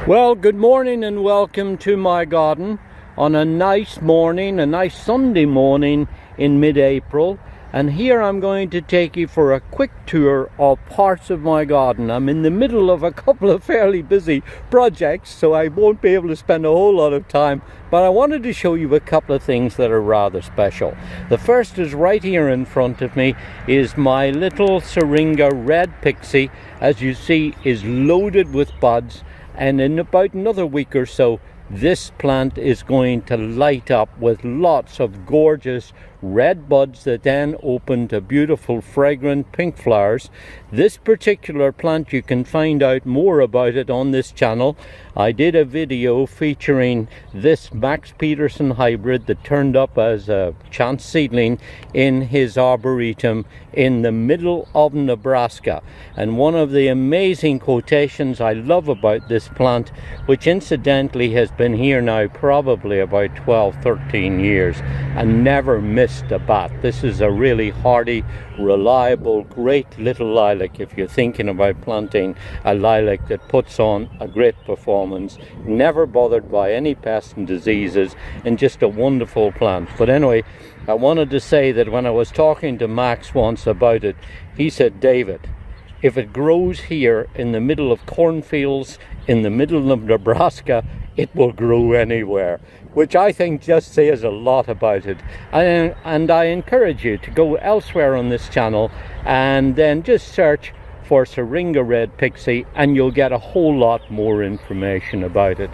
Well, good morning and welcome to my garden on a nice morning, a nice Sunday morning in mid-April. And here I'm going to take you for a quick tour of parts of my garden. I'm in the middle of a couple of fairly busy projects, so I won't be able to spend a whole lot of time, but I wanted to show you a couple of things that are rather special. The first is right here in front of me is my little syringa red pixie. As you see, is loaded with buds, and in about another week or so this plant is going to light up with lots of gorgeous red buds that then open to beautiful fragrant pink flowers. This particular plant, you can find out more about it on this channel. I did a video featuring this Max Peterson hybrid that turned up as a chance seedling in his arboretum in the middle of Nebraska. And one of the amazing quotations I love about this plant, which incidentally has been here now probably about 12-13 years and never missed a bat. This is a really hardy, reliable, great little lilac if you're thinking about planting a lilac that puts on a great performance, never bothered by any pests and diseases, and just a wonderful plant. But anyway, I wanted to say that when I was talking to Max once about it, he said, "David, if it grows here in the middle of cornfields, in the middle of Nebraska, it will grow anywhere," which I think just says a lot about it. And I encourage you to go elsewhere on this channel and then just search for Syringa Red Pixie and you'll get a whole lot more information about it.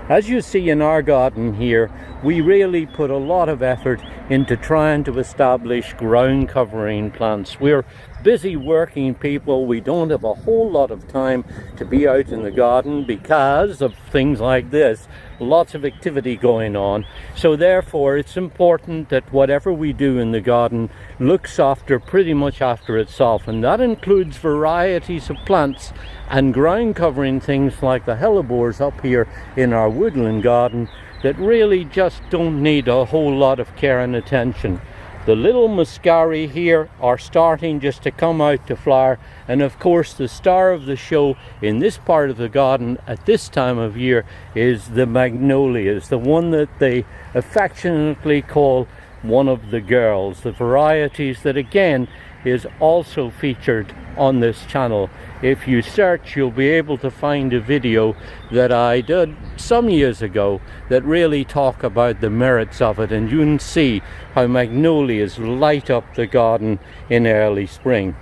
As you see in our garden here, we really put a lot of effort into trying to establish ground covering plants. We're busy working people. We don't have a whole lot of time to be out in the garden because of things like this. Lots of activity going on. So therefore it's important that whatever we do in the garden looks after pretty much after itself, and that includes varieties of plants and ground covering things like the hellebores up here in our woodland garden that really just don't need a whole lot of care and attention. The little muscari here are starting just to come out to flower, and of course the star of the show in this part of the garden at this time of year is the magnolias, the one that they affectionately call one of the girls, the varieties that again is also featured on this channel. If you search, you'll be able to find a video that I did some years ago that really talk about the merits of it, and you can see how magnolias light up the garden in early spring.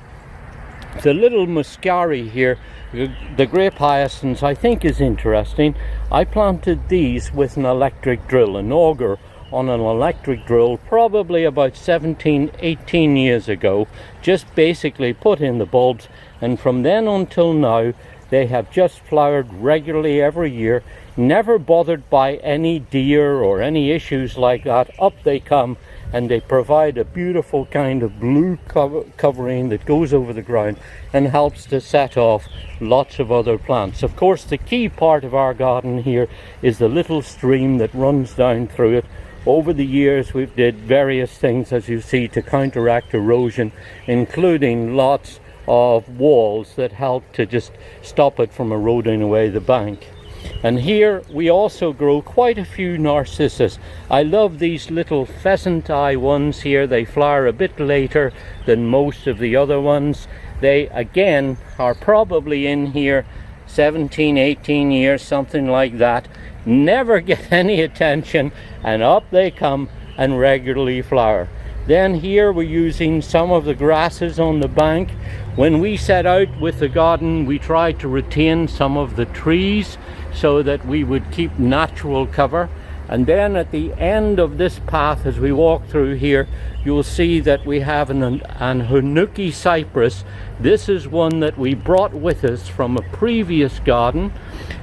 The little muscari here, the grape hyacinths, I think is interesting. I planted these with an electric drill, an auger on an electric drill, probably about 17-18 years ago. Just basically put in the bulbs, and from then until now they have just flowered regularly every year, never bothered by any deer or any issues like that. Up they come, and they provide a beautiful kind of blue covering that goes over the ground and helps to set off lots of other plants. Of course, the key part of our garden here is the little stream that runs down through it. Over the years we've did various things, as you see, to counteract erosion, including lots of walls that help to just stop it from eroding away the bank. And here we also grow quite a few narcissus. I love these little pheasant eye ones here. They flower a bit later than most of the other ones. They again are probably in here 17-18 years, something like that. Never get any attention, and up they come and regularly flower. Then here we're using some of the grasses on the bank. When we set out with the garden, we tried to retain some of the trees so that we would keep natural cover. And then at the end of this path, as we walk through here, you'll see that we have an Hanuki cypress. This is one that we brought with us from a previous garden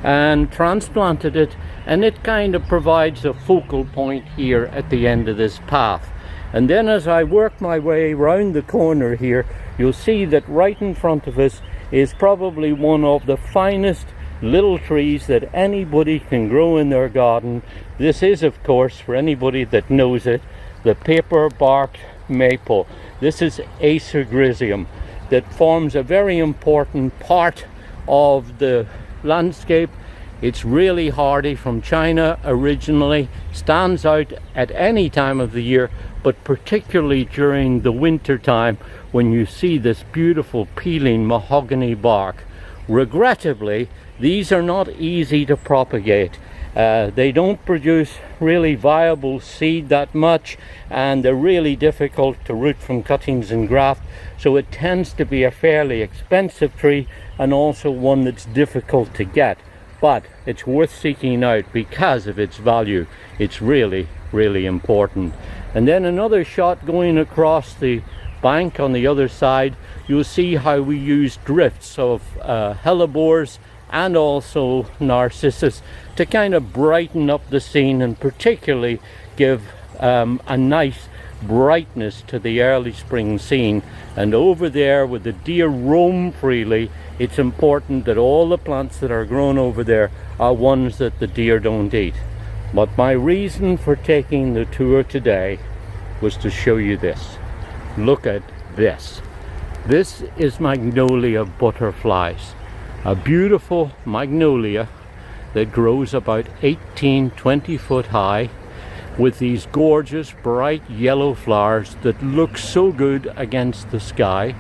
and transplanted it, and it kind of provides a focal point here at the end of this path. And then as I work my way round the corner here, you'll see that right in front of us is probably one of the finest little trees that anybody can grow in their garden. This is, of course, for anybody that knows it, the paper bark maple. This is Acer griseum that forms a very important part of the landscape It's really hardy, from China originally, stands out at any time of the year, but particularly during the winter time when you see this beautiful peeling mahogany bark. Regrettably, these are not easy to propagate. They don't produce really viable seed that much, and they're really difficult to root from cuttings and graft, so it tends to be a fairly expensive tree and also one that's difficult to get. But it's worth seeking out because of its value. It's really, really important. And then another shot going across the bank on the other side, you'll see how we use drifts of hellebores and also narcissus to kind of brighten up the scene and particularly give a nice brightness to the early spring scene. And over there, where the deer roam freely, it's important that all the plants that are grown over there are ones that the deer don't eat. But my reason for taking the tour today was to show you this. Look at this. This is Magnolia butterflies, a beautiful magnolia that grows about 18-20 foot high, with these gorgeous bright yellow flowers that look so good against the sky.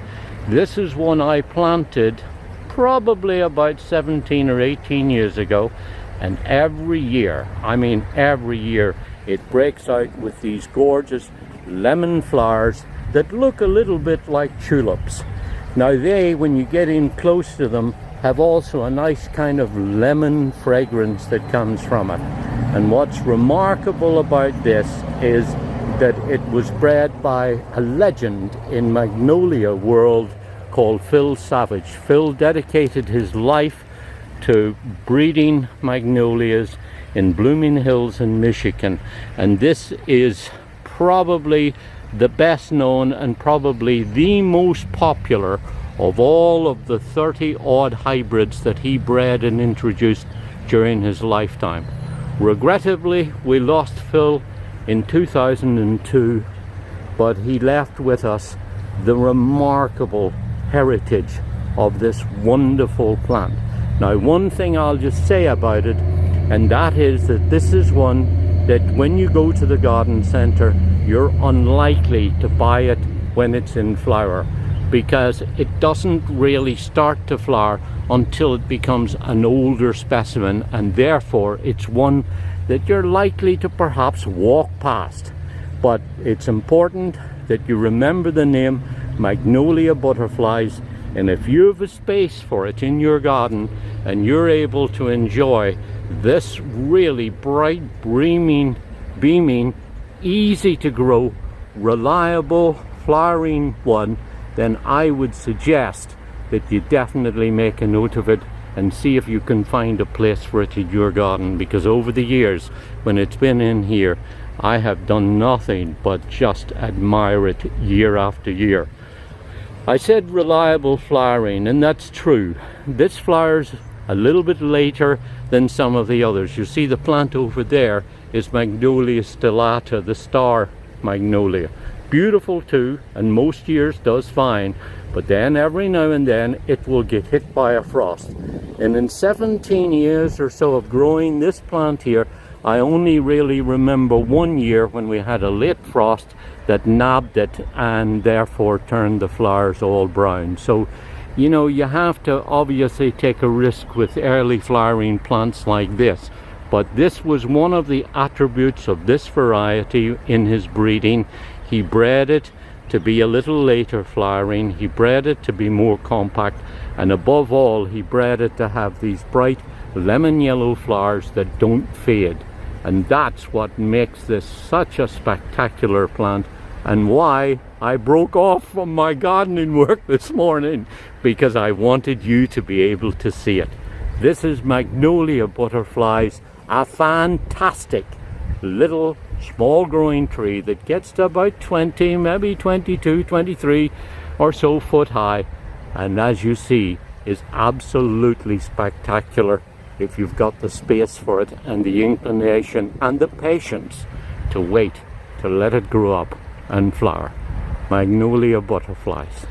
This is one I planted probably about 17 or 18 years ago, and every year, I mean every year, it breaks out with these gorgeous lemon flowers that look a little bit like tulips. Now they, when you get in close to them, have also a nice kind of lemon fragrance that comes from it. And what's remarkable about this is that it was bred by a legend in magnolia world called Phil Savage. Phil dedicated his life to breeding magnolias in Blooming Hills in Michigan, and this is probably the best known and probably the most popular of all of the 30 odd hybrids that he bred and introduced during his lifetime. Regrettably, we lost Phil in 2002, but he left with us the remarkable heritage of this wonderful plant. Now, one thing I'll just say about it, and that is that this is one that when you go to the garden center, you're unlikely to buy it when it's in flower, because it doesn't really start to flower until it becomes an older specimen, and therefore it's one that you're likely to perhaps walk past. But it's important that you remember the name Magnolia butterflies, and if you have a space for it in your garden and you're able to enjoy this really bright, beaming, easy to grow, reliable flowering one, then I would suggest that you definitely make a note of it and see if you can find a place for it in your garden, because over the years when it's been in here, I have done nothing but just admire it year after year. I said reliable flowering, and that's true. This flowers a little bit later than some of the others. You see the plant over there is Magnolia stellata, the star magnolia. Beautiful too, and most years does fine, but then every now and then it will get hit by a frost. And in 17 years or so of growing this plant here, I only really remember one year when we had a late frost that nabbed it and therefore turned the flowers all brown. So, you know, you have to obviously take a risk with early flowering plants like this. But this was one of the attributes of this variety in his breeding. He bred it to be a little later flowering, he bred it to be more compact, and above all, he bred it to have these bright lemon yellow flowers that don't fade. And that's what makes this such a spectacular plant, and why I broke off from my gardening work this morning, because I wanted you to be able to see it. This is Magnolia butterflies, a fantastic little small growing tree that gets to about 20, maybe 22, 23 or so foot high, and as you see is absolutely spectacular if you've got the space for it and the inclination and the patience to wait to let it grow up and flower. Magnolia butterflies.